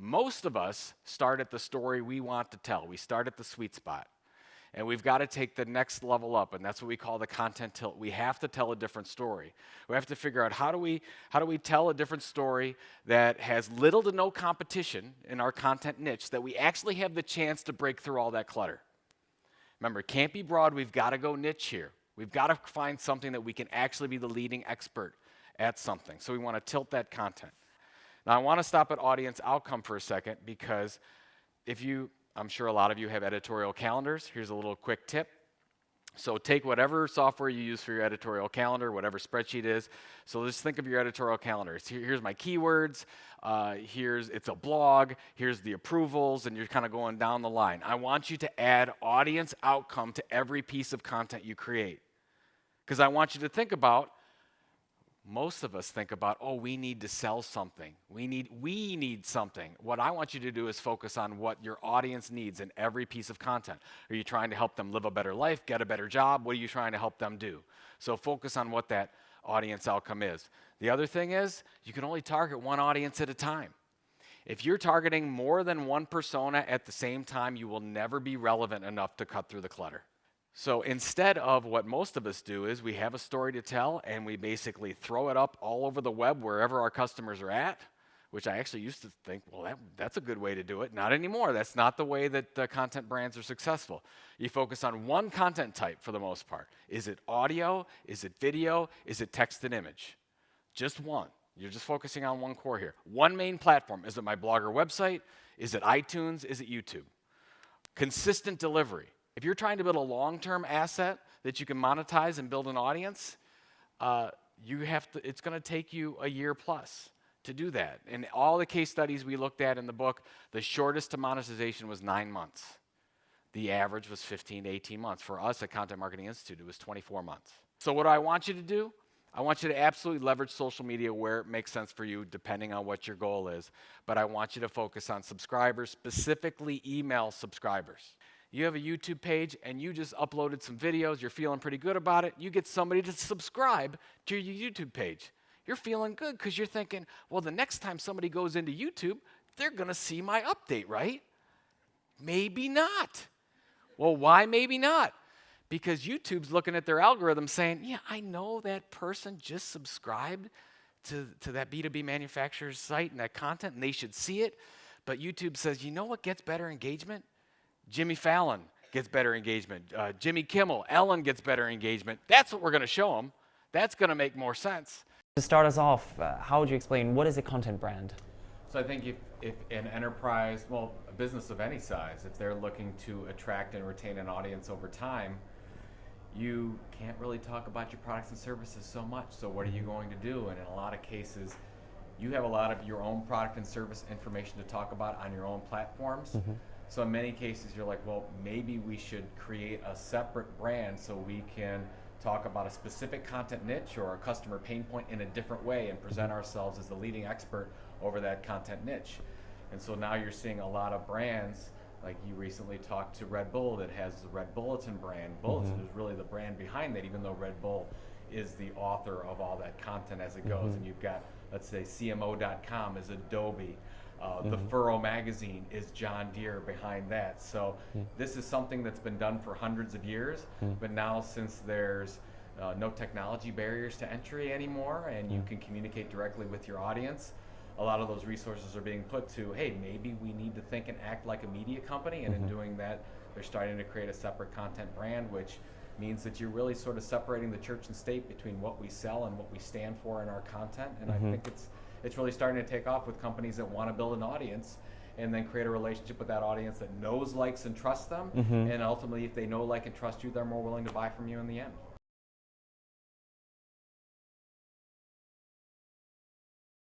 Most of us start at the story we want to tell. We start at the sweet spot. And we've got to take the next level up, and that's what we call the content tilt. We have to tell a different story. We have to figure out how do we tell a different story that has little to no competition in our content niche, that we actually have the chance to break through all that clutter. Remember, it can't be broad. We've got to go niche here. We've got to find something that we can actually be the leading expert at something. So we want to tilt that content. Now, I want to stop at audience outcome for a second, because I'm sure a lot of you have editorial calendars. Here's a little quick tip. So take whatever software you use for your editorial calendar, whatever spreadsheet is. So just think of your editorial calendar. Here's my keywords. It's a blog. Here's the approvals, and you're kind of going down the line. I want you to add audience outcome to every piece of content you create, because I want you to think about, most of us think about, oh, we need to sell something. We need something. What I want you to do is focus on what your audience needs in every piece of content. Are you trying to help them live a better life, get a better job? What are you trying to help them do? So focus on what that audience outcome is. The other thing is, you can only target one audience at a time. If you're targeting more than one persona at the same time, you will never be relevant enough to cut through the clutter. So instead of what most of us do is we have a story to tell and we basically throw it up all over the web wherever our customers are at, which I actually used to think, well, that's a good way to do it. Not anymore. That's not the way that content brands are successful. You focus on one content type for the most part. Is it audio? Is it video? Is it text and image? Just one. You're just focusing on one core here. One main platform. Is it my blog or website? Is it iTunes? Is it YouTube? Consistent delivery. If you're trying to build a long-term asset that you can monetize and build an audience, it's going to take you a year plus to do that. In all the case studies we looked at in the book, the shortest to monetization was 9 months. The average was 15 to 18 months. For us at Content Marketing Institute, it was 24 months. So what do I want you to do? I want you to absolutely leverage social media where it makes sense for you, depending on what your goal is. But I want you to focus on subscribers, specifically email subscribers. You have a YouTube page and you just uploaded some videos, you're feeling pretty good about it, you get somebody to subscribe to your YouTube page. You're feeling good because you're thinking, well, the next time somebody goes into YouTube, they're going to see my update, right? Maybe not. Well, why maybe not? Because YouTube's looking at their algorithm saying, yeah, I know that person just subscribed to that B2B manufacturer's site and that content, and they should see it. But YouTube says, you know what gets better engagement? Jimmy Fallon gets better engagement. Jimmy Kimmel, Ellen gets better engagement. That's what we're going to show them. That's going to make more sense. To start us off, how would you explain what is a content brand? So I think if an enterprise, well, a business of any size, if they're looking to attract and retain an audience over time, you can't really talk about your products and services so much. So what are you going to do? And in a lot of cases, you have a lot of your own product and service information to talk about on your own platforms. Mm-hmm. So in many cases, you're like, well, maybe we should create a separate brand so we can talk about a specific content niche or a customer pain point in a different way and present ourselves as the leading expert over that content niche. And so now you're seeing a lot of brands, like you recently talked to Red Bull that has the Red Bulletin brand. Bulletin is really the brand behind that, even though Red Bull is the author of all that content as it goes. And you've got, let's say, CMO.com is Adobe. The Furrow magazine is John Deere behind that. So this is something that's been done for hundreds of years, but now since there's no technology barriers to entry anymore and you can communicate directly with your audience, a lot of those resources are being put to, hey, maybe we need to think and act like a media company, and in doing that, they're starting to create a separate content brand, which means that you're really sort of separating the church and state between what we sell and what we stand for in our content, and I think it's really starting to take off with companies that want to build an audience and then create a relationship with that audience that knows, likes, and trusts them. And ultimately, if they know, like, and trust you, they're more willing to buy from you in the end.